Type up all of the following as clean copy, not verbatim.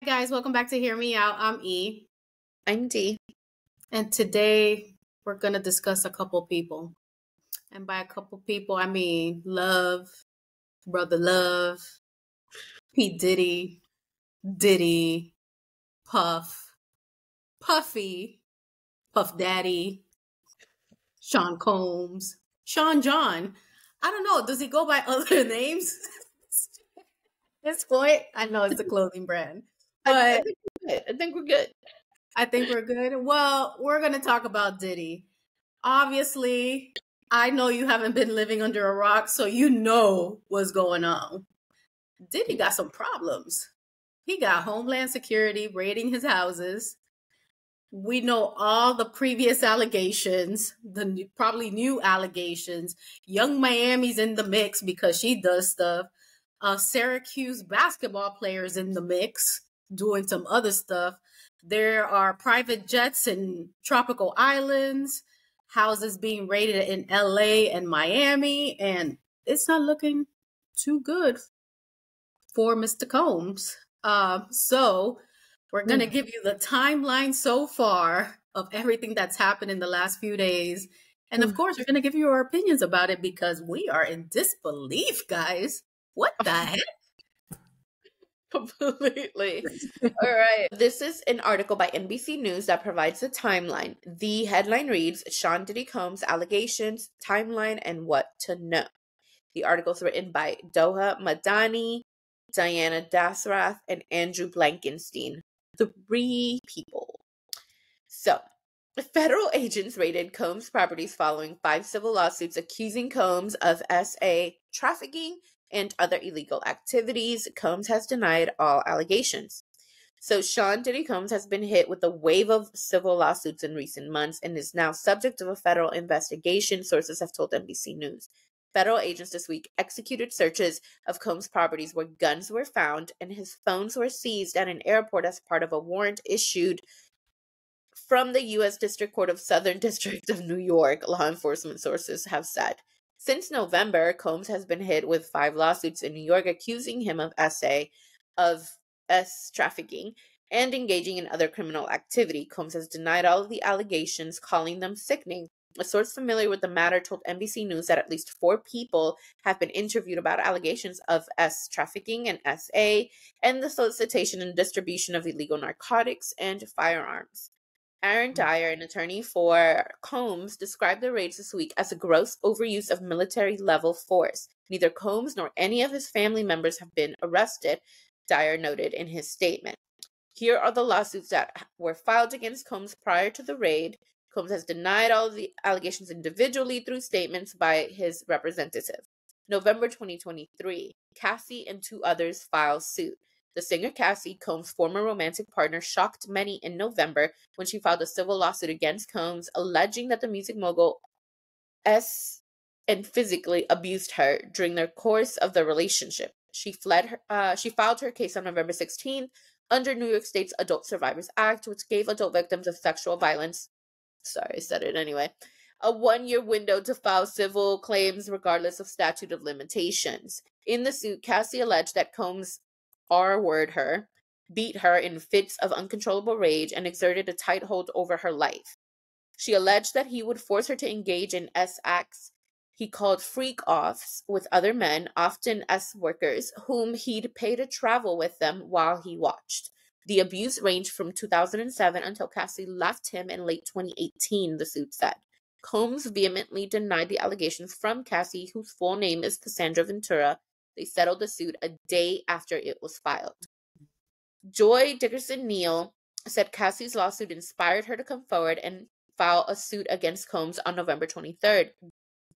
guys, welcome back to Hear Me Out. I'm E. I'm D. And today we're going to discuss a couple people. And by a couple people, I mean Love, Brother Love, P. Diddy, Puff, Puffy, Puff Daddy, Sean Combs, Sean John. I don't know. Does he go by other names? At this point, I know it's a clothing brand. But I think we're good. I think we're good. Well, we're going to talk about Diddy. Obviously, I know you haven't been living under a rock, so you know what's going on. Diddy got some problems. He got Homeland Security raiding his houses. We know all the previous allegations, probably new allegations. Young Miami's in the mix because she does stuff. Syracuse basketball players in the mix doing some other stuff. There are private jets in tropical islands, houses being raided in LA and Miami, and it's not looking too good for Mr. Combs. So we're going to give you the timeline so far of everything that's happened in the last few days. And of course, we're going to give you our opinions about it because we are in disbelief, guys. What the heck? Completely. All right. This is an article by NBC News that provides the timeline. The headline reads, Sean Diddy Combs allegations, timeline, and what to know. The article is written by Doha Madani, Diana Dasrath, and Andrew Blankenstein. 3 people. So, federal agents raided Combs' properties following 5 civil lawsuits accusing Combs of SA trafficking and other illegal activities. Combs has denied all allegations. So Sean Diddy Combs has been hit with a wave of civil lawsuits in recent months and is now subject of a federal investigation, sources have told NBC News. Federal agents this week executed searches of Combs' properties where guns were found and his phones were seized at an airport as part of a warrant issued from the U.S. District Court of Southern District of New York, law enforcement sources have said. Since November, Combs has been hit with 5 lawsuits in New York accusing him of S trafficking and engaging in other criminal activity. Combs has denied all of the allegations, calling them sickening. A source familiar with the matter told NBC News that at least 4 people have been interviewed about allegations of S trafficking and SA and the solicitation and distribution of illegal narcotics and firearms. Aaron Dyer, an attorney for Combs, described the raids this week as a gross overuse of military-level force. Neither Combs nor any of his family members have been arrested, Dyer noted in his statement. Here are the lawsuits that were filed against Combs prior to the raid. Combs has denied all of the allegations individually through statements by his representative. November 2023, Cassie and 2 others filed suit. The singer Cassie, Combs' former romantic partner, shocked many in November when she filed a civil lawsuit against Combs, alleging that the music mogul and physically abused her during the course of the relationship. She filed her case on November 16th under New York State's Adult Survivors Act, which gave adult victims of sexual violence, sorry, I said it anyway, a 1-year window to file civil claims regardless of statute of limitations. In the suit, Cassie alleged that Combs R-word her, beat her in fits of uncontrollable rage, and exerted a tight hold over her life. She alleged that he would force her to engage in S acts he called freak-offs with other men, often S workers, whom he'd pay to travel with them while he watched. The abuse ranged from 2007 until Cassie left him in late 2018, the suit said. Combs vehemently denied the allegations from Cassie, whose full name is Cassandra Ventura. They settled the suit a day after it was filed. Joy Dickerson-Neal said Cassie's lawsuit inspired her to come forward and file a suit against Combs on November 23rd,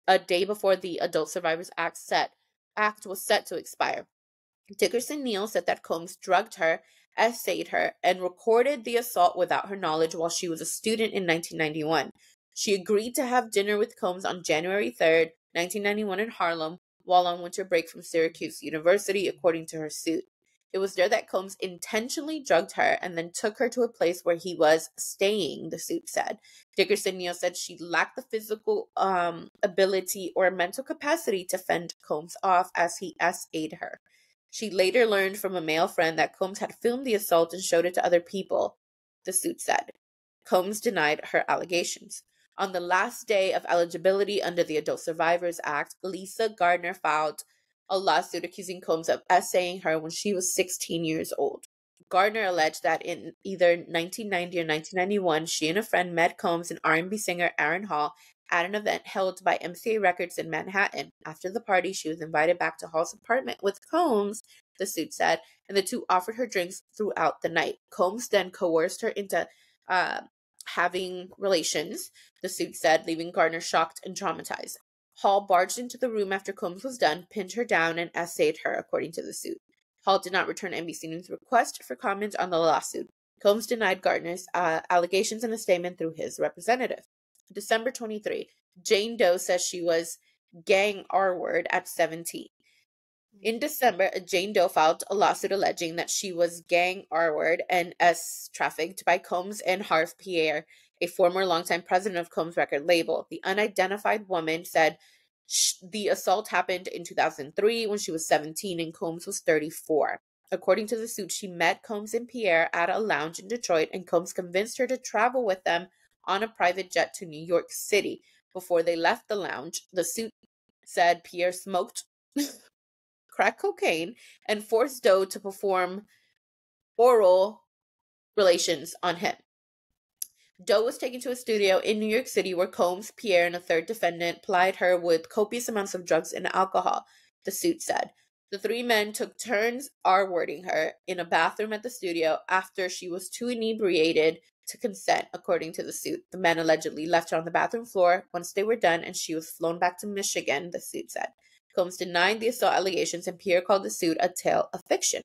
a day before the Adult Survivors Act was set to expire. Dickerson-Neal said that Combs drugged her, essayed her, and recorded the assault without her knowledge while she was a student in 1991. She agreed to have dinner with Combs on January 3rd, 1991 in Harlem, while on winter break from Syracuse University, according to her suit. It was there that Combs intentionally drugged her and then took her to a place where he was staying, the suit said. Dickerson-Neal said she lacked the physical ability or mental capacity to fend Combs off as he essayed her. She later learned from a male friend that Combs had filmed the assault and showed it to other people, the suit said. Combs denied her allegations. On the last day of eligibility under the Adult Survivors Act, Lisa Gardner filed a lawsuit accusing Combs of essaying her when she was 16 years old. Gardner alleged that in either 1990 or 1991, she and a friend met Combs and R&B singer Aaron Hall at an event held by MCA Records in Manhattan. After the party, she was invited back to Hall's apartment with Combs, the suit said, and the two offered her drinks throughout the night. Combs then coerced her into having relations, the suit said, leaving Gardner shocked and traumatized. Hall barged into the room after Combs was done, pinned her down, and essayed her, according to the suit. Hall did not return NBC News' request for comment on the lawsuit. Combs denied Gardner's allegations in a statement through his representative. December 23, Jane Doe says she was gang R-word at 17. In December, Jane Doe filed a lawsuit alleging that she was gang R-word and trafficked by Combs and Harv Pierre, a former longtime president of Combs record label. The unidentified woman said the assault happened in 2003 when she was 17 and Combs was 34. According to the suit, she met Combs and Pierre at a lounge in Detroit, and Combs convinced her to travel with them on a private jet to New York City. Before they left the lounge, the suit said Pierre smoked crack cocaine and forced Doe to perform oral relations on him. Doe was taken to a studio in New York City where Combs, Pierre, and a third defendant plied her with copious amounts of drugs and alcohol, the suit said. The three men took turns R-wording her in a bathroom at the studio after she was too inebriated to consent, according to the suit. The men allegedly left her on the bathroom floor once they were done, and she was flown back to Michigan, the suit said. Combs denied the assault allegations, and Pierre called the suit a tale of fiction.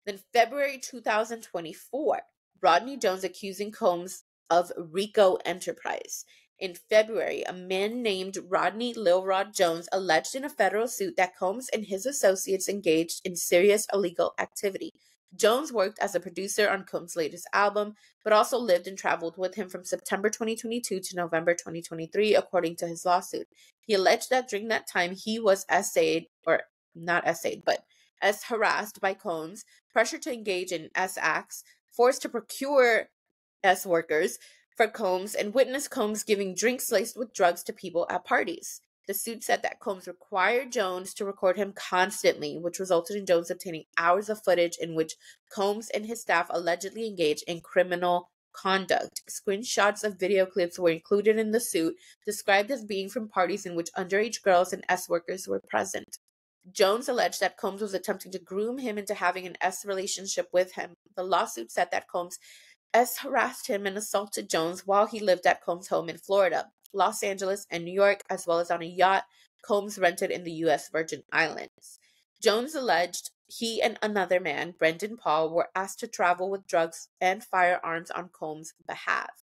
Then February 2024, Rodney Jones accusing Combs of RICO enterprise. In February, a man named Rodney Lil Rod Jones alleged in a federal suit that Combs and his associates engaged in serious illegal activity. Jones worked as a producer on Combs' latest album, but also lived and traveled with him from September 2022 to November 2023, according to his lawsuit. He alleged that during that time he was harassed by Combs, pressured to engage in S acts, forced to procure S workers for Combs, and witnessed Combs giving drinks laced with drugs to people at parties. The suit said that Combs required Jones to record him constantly, which resulted in Jones obtaining hours of footage in which Combs and his staff allegedly engaged in criminal conduct. Screenshots of video clips were included in the suit, described as being from parties in which underage girls and S workers were present. Jones alleged that Combs was attempting to groom him into having an S relationship with him. The lawsuit said that Combs S harassed him and assaulted Jones while he lived at Combs' home in Florida, Los Angeles, and New York, as well as on a yacht Combs rented in the U.S. Virgin Islands. Jones alleged he and another man, Brendan Paul, were asked to travel with drugs and firearms on Combs' behalf.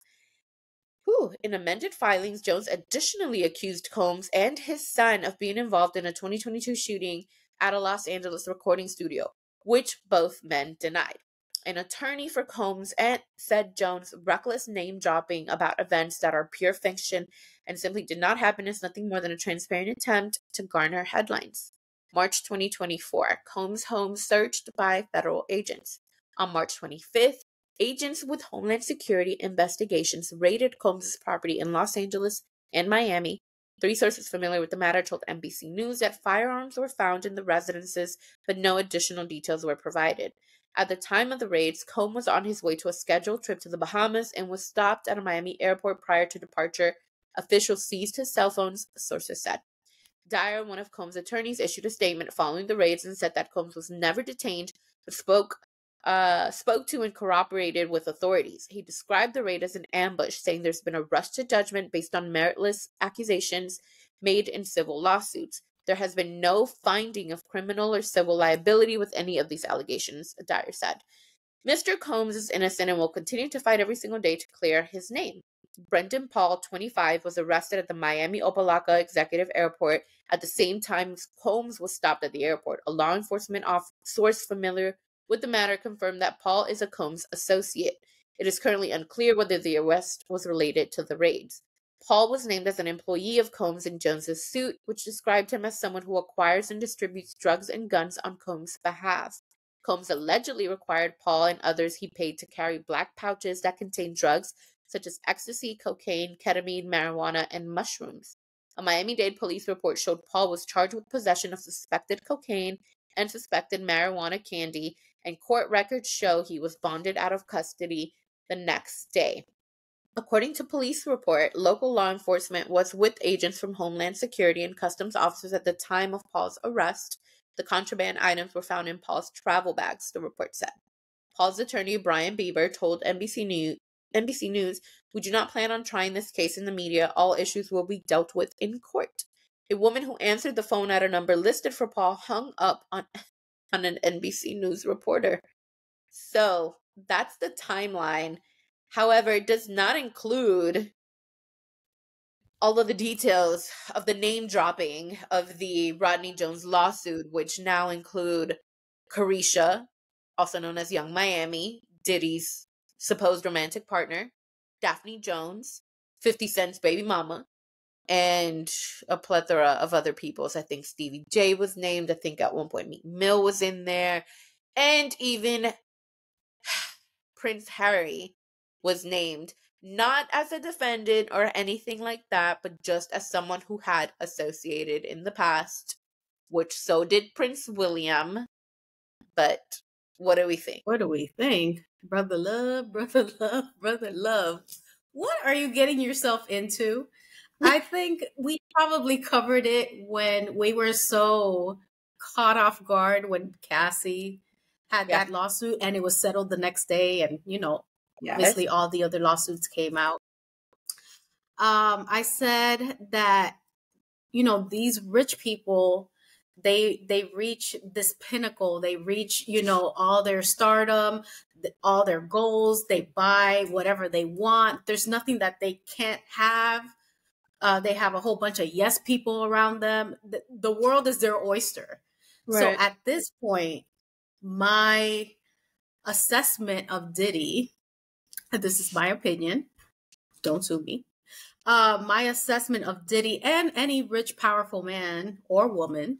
In amended filings, Jones additionally accused Combs and his son of being involved in a 2022 shooting at a Los Angeles recording studio, which both men denied. An attorney for Combs said Jones' reckless name-dropping about events that are pure fiction and simply did not happen is nothing more than a transparent attempt to garner headlines. March 2024, Combs' home searched by federal agents. On March 25th, agents with Homeland Security investigations raided Combs' property in Los Angeles and Miami. Three sources familiar with the matter told NBC News that firearms were found in the residences, but no additional details were provided. At the time of the raids, Combs was on his way to a scheduled trip to the Bahamas and was stopped at a Miami airport prior to departure. Officials seized his cell phones, sources said. Dyer, one of Combs' attorneys, issued a statement following the raids and said that Combs was never detained, but spoke to and corroborated with authorities. He described the raid as an ambush, saying there's been a rush to judgment based on meritless accusations made in civil lawsuits. There has been no finding of criminal or civil liability with any of these allegations, Dyer said. Mr. Combs is innocent and will continue to fight every single day to clear his name. Brendan Paul, 25, was arrested at the Miami Opa-locka Executive Airport at the same time Combs was stopped at the airport. A law enforcement source familiar with the matter confirmed that Paul is a Combs associate. It is currently unclear whether the arrest was related to the raids. Paul was named as an employee of Combs in Jones's suit, which described him as someone who acquires and distributes drugs and guns on Combs' behalf. Combs allegedly required Paul and others he paid to carry black pouches that contained drugs such as ecstasy, cocaine, ketamine, marijuana, and mushrooms. A Miami-Dade police report showed Paul was charged with possession of suspected cocaine and suspected marijuana candy, and court records show he was bonded out of custody the next day. According to police report, local law enforcement was with agents from Homeland Security and customs officers at the time of Paul's arrest. The contraband items were found in Paul's travel bags, the report said. Paul's attorney, Brian Bieber, told NBC News, "We do not plan on trying this case in the media. All issues will be dealt with in court." A woman who answered the phone at a number listed for Paul hung up on an NBC News reporter. So that's the timeline. However, it does not include all of the details of the name dropping of the Rodney Jones lawsuit, which now include Carisha, also known as Young Miami, Diddy's supposed romantic partner, Daphne Jones, 50 Cent's baby mama, and a plethora of other people. So I think Stevie J was named. I think at one point Meek Mill was in there. And even Prince Harry was named, not as a defendant or anything like that, but just as someone who had associated in the past, which so did Prince William. But what do we think? What do we think? Brother love, brother love, brother love. What are you getting yourself into? I think we probably covered it when we were so caught off guard when Cassie had that lawsuit and it was settled the next day, and obviously all the other lawsuits came out. I said that these rich people, they reach this pinnacle, they reach all their stardom, all their goals, they buy whatever they want, there's nothing that they can't have. They have a whole bunch of yes people around them. The world is their oyster. Right. So at this point, my assessment of Diddy, and this is my opinion, don't sue me. My assessment of Diddy and any rich, powerful man or woman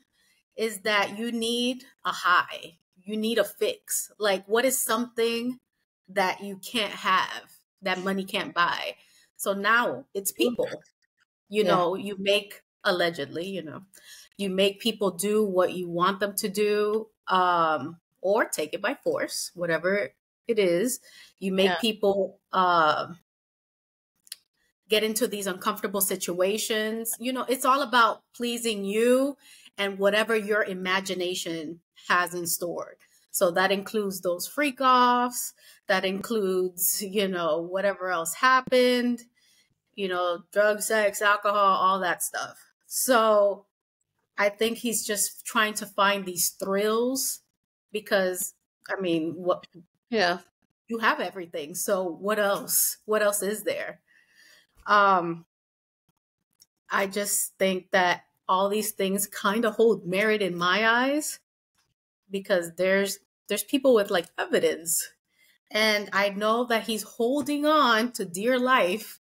is that you need a high. You need a fix. Like, what is something that you can't have, that money can't buy? So now it's people. You make, allegedly, you make people do what you want them to do, or take it by force, whatever it is. You make people get into these uncomfortable situations. It's all about pleasing you and whatever your imagination has in store. So that includes those freak offs, that includes, whatever else happened, drug, sex, alcohol, all that stuff. So I think he's just trying to find these thrills because, what? Yeah, you have everything. So what else? What else is there? I just think that all these things kind of hold merit in my eyes because there's people with like evidence, and I know that he's holding on to dear life,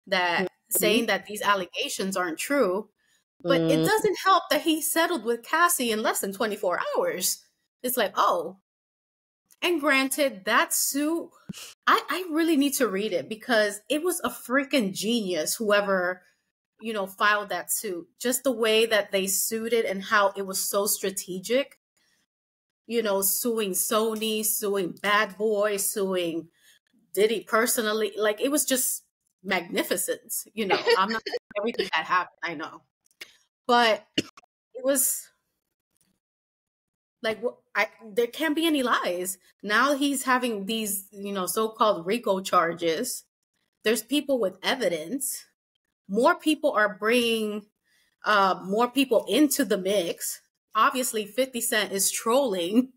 that saying that these allegations aren't true, but it doesn't help that he settled with Cassie in less than 24 hours. It's like, oh, and granted, that suit, I really need to read it because it was a freaking genius, whoever, filed that suit. Just the way that they sued it and how it was so strategic, suing Sony, suing Bad Boy, suing Diddy personally. Like, it was just magnificent. I'm not everything that happened, I know. But it was like, there can't be any lies. Now he's having these, so-called RICO charges. There's people with evidence. More people are bringing more people into the mix. Obviously, 50 Cent is trolling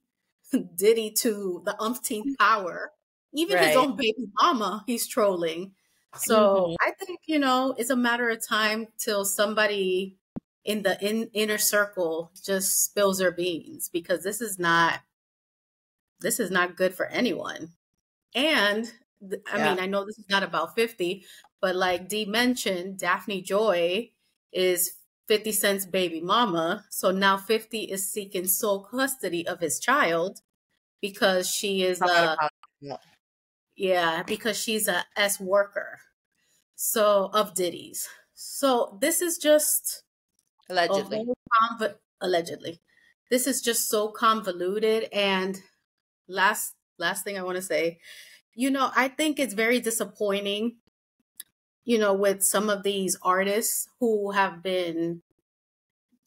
Diddy to the umpteenth power. Even his own baby mama, he's trolling. So I think, it's a matter of time till somebody in the inner circle just spills their beans, because this is not good for anyone. And I mean, I know this is not about 50, but like Dee mentioned, Daphne Joy is 50 Cent's baby mama. So now 50 is seeking sole custody of his child because she is because she's a S worker. So of Diddy's. So this is just Allegedly. allegedly. This is just so convoluted. And last thing I want to say, I think it's very disappointing, with some of these artists who have been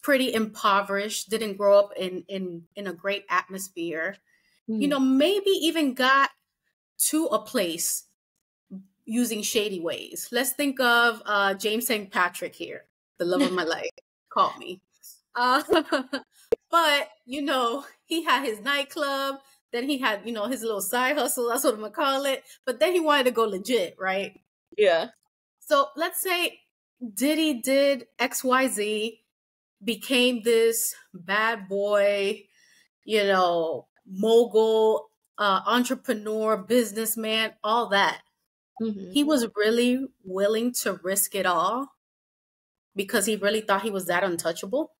pretty impoverished, didn't grow up in a great atmosphere, maybe even got to a place using shady ways. Let's think of James St. Patrick here, the love of my life, called me. But, he had his nightclub, then he had, his little side hustle, that's what I'm going to call it. But then he wanted to go legit, right? Yeah. So let's say Diddy did XYZ, became this bad boy, mogul, entrepreneur, businessman, all that. He was really willing to risk it all because he really thought he was that untouchable.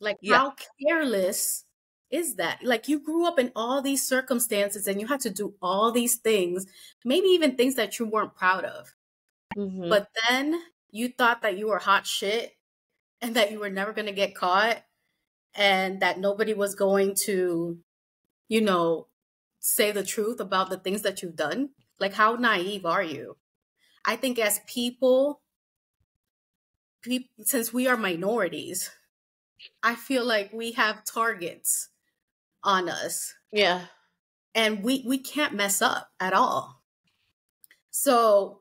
Like, how careless is that? Like, you grew up in all these circumstances and you had to do all these things, maybe even things that you weren't proud of. But then you thought that you were hot shit and that you were never going to get caught and that nobody was going to, say the truth about the things that you've done. Like, how naive are you? I think as people, since we are minorities, I feel like we have targets on us. Yeah. And we can't mess up at all. So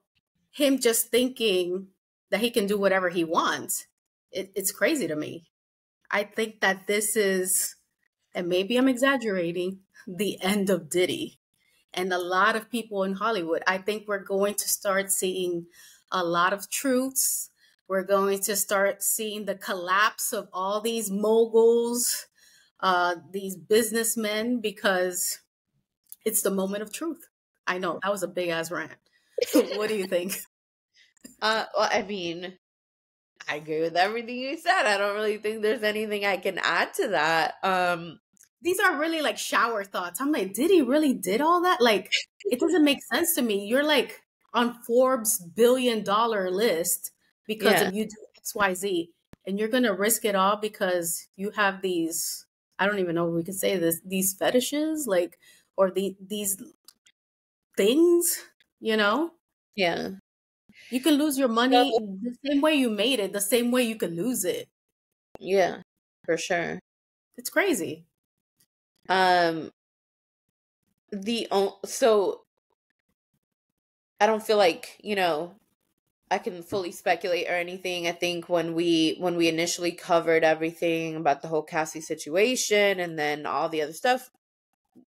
him just thinking that he can do whatever he wants, it's crazy to me. I think that this is, and maybe I'm exaggerating, the end of Diddy. And a lot of people in Hollywood, I think we're going to start seeing a lot of truths. We're going to start seeing the collapse of all these moguls, these businessmen, because it's the moment of truth. I know, that was a big ass rant. What do you think? Well, I mean, I agree with everything you said. I don't really think there's anything I can add to that. These are really like shower thoughts. I'm like, did he really did all that? Like, it doesn't make sense to me. You're like on Forbes $1 billion list because of you do XYZ, and you're going to risk it all because you have these, I don't even know if we could say this, these fetishes, like, or these things, Yeah. You can lose your money the same way you made it, the same way you can lose it. Yeah, for sure. It's crazy. So I don't feel like, I can fully speculate or anything. I think when we initially covered everything about the whole Cassie situation and then all the other stuff,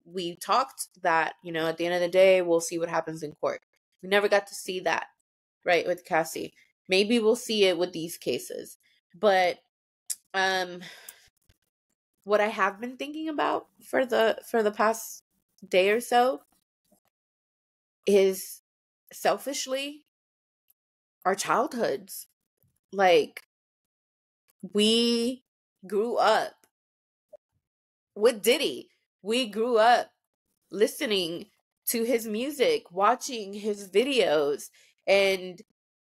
we talked that, at the end of the day, we'll see what happens in court. We never got to see that, right, with Cassie. Maybe we'll see it with these cases. But what I have been thinking about for the past day or so is selfishly our childhoods. Like, we grew up with Diddy. We grew up listening to his music, watching his videos, and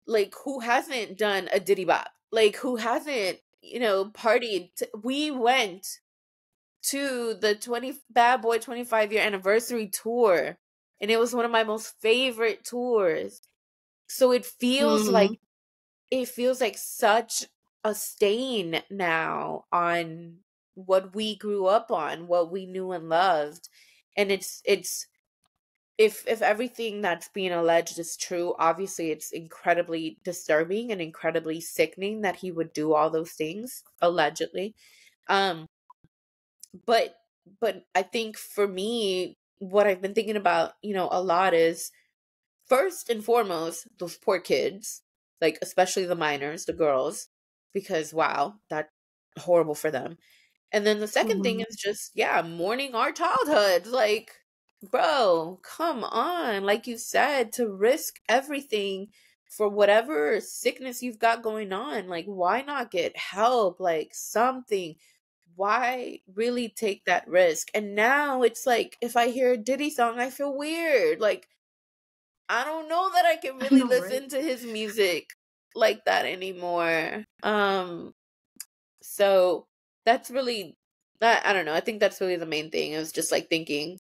like, who hasn't done a Diddy bop? Like, who hasn't, partied? We went to the Bad Boy 25-year anniversary tour, and it was one of my most favorite tours. So it feels like such a stain now on what we grew up on, what we knew and loved. And it's if everything that's being alleged is true, obviously it's incredibly disturbing and incredibly sickening that he would do all those things, allegedly. But I think for me, what I've been thinking about, a lot is, first and foremost, those poor kids, like, especially the minors, the girls, because wow, that's horrible for them. And then the second thing is just, mourning our childhood. Like, bro, come on. Like you said, to risk everything for whatever sickness you've got going on, like, why not get help? Like, something. Why really take that risk? And now it's like, if I hear a Diddy song, I feel weird. Like, I don't know that I can I really know, right? listen to his music like that anymore. So that's really that, I don't know. I think that's really the main thing. It was just like thinking,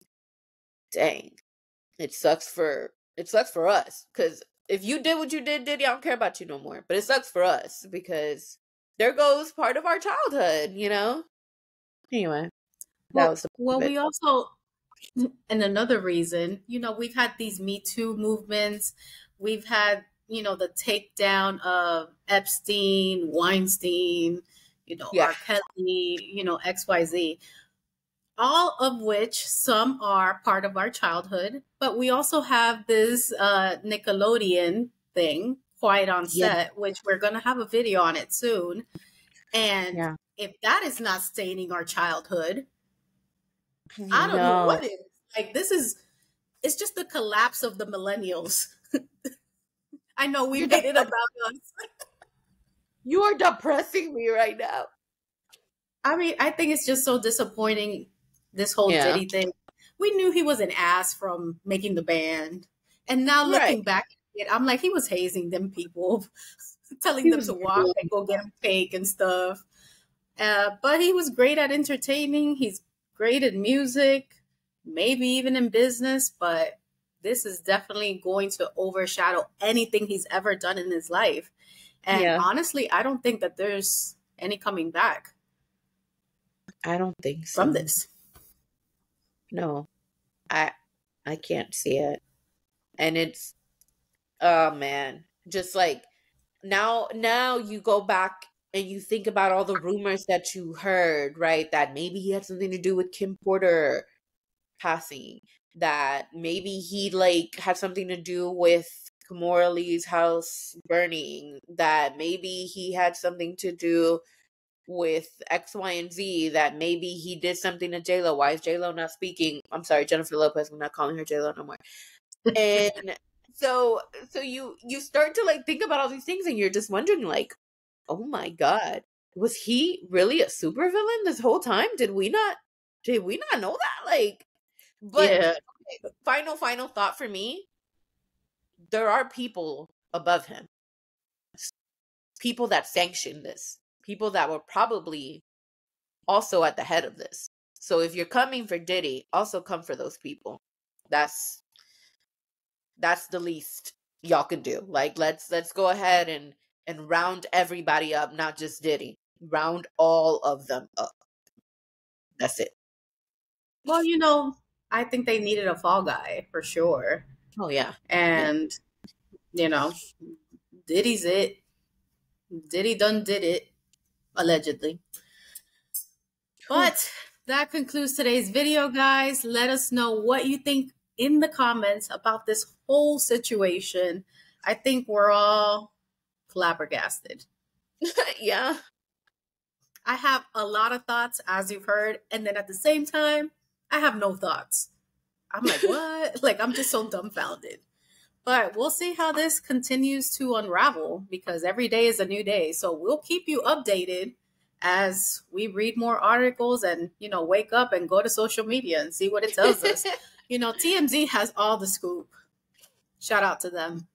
dang, it sucks for us, because if you did what you did, Diddy, I don't care about you no more. But it sucks for us because there goes part of our childhood, you know? Anyway, that was the part Well, of it. we also, and another reason, we've had these Me Too movements. We've had, the takedown of Epstein, Weinstein, Yeah. R. Kelly, XYZ, all of which some are part of our childhood. But we also have this Nickelodeon thing, Quiet on Yeah. Set, which we're going to have a video on it soon. And Yeah. if that is not staining our childhood, I I don't know know. what is. Like, it's just the collapse of the millennials. I know we You're made it depre- about us. you are depressing me right now. I mean, I think it's just so disappointing, this whole Yeah. Diddy thing. We knew he was an ass from making the band. And now Right. looking back at it, I'm like, he was hazing them people, telling He them was to walk and go get him cake and stuff. But he was great at entertaining. He's great at music, maybe even in business. But this is definitely going to overshadow anything he's ever done in his life. And Yeah. honestly, I don't think that there's any coming back I don't think from so. this. No. I can't see it. And it's, oh man, just like now you go back and you think about all the rumors that you heard, right? That maybe he had something to do with Kim Porter passing, that maybe he like had something to do with Kimora Lee's house burning, that maybe he had something to do with X, Y, and Z, that maybe he did something to J-Lo. Why is J-Lo not speaking? I'm sorry, Jennifer Lopez, I'm not calling her J-Lo no more. And so you start to like think about all these things and you're just wondering like, oh my God, was he really a supervillain this whole time? Did we not know that? Like, but Yeah. final thought for me, there are people above him. People that sanctioned this. People that were probably also at the head of this. So if you're coming for Diddy, also come for those people. That's the least y'all can do. Like, let's go ahead and round everybody up, not just Diddy. Round all of them up. That's it. Well, I think they needed a fall guy for sure. Oh yeah. Yeah. And, you know, Diddy's it. Diddy done did it, allegedly. But that concludes today's video, guys. Let us know what you think in the comments about this whole situation. I think we're all flabbergasted. Yeah. I have a lot of thoughts, as you've heard, and then at the same time, I have no thoughts. I'm like, what? Like, I'm just so dumbfounded. But we'll see how this continues to unravel, because every day is a new day. So we'll keep you updated as we read more articles and, wake up and go to social media and see what it tells us. TMZ has all the scoop. Shout out to them.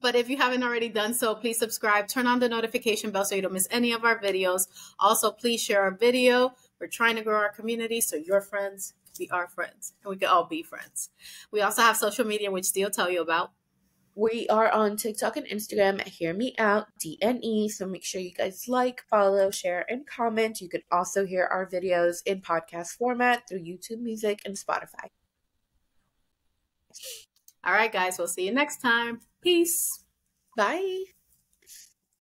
But if you haven't already done so, please subscribe, turn on the notification bell so you don't miss any of our videos. Also, please share our video. We're trying to grow our community so your friends can be our friends and we can all be friends. We also have social media, which Steve will tell you about. We are on TikTok and Instagram at Hear Me Out DNE. So make sure you guys like, follow, share, and comment. You can also hear our videos in podcast format through YouTube Music and Spotify. All right, guys. We'll see you next time. Peace. Bye.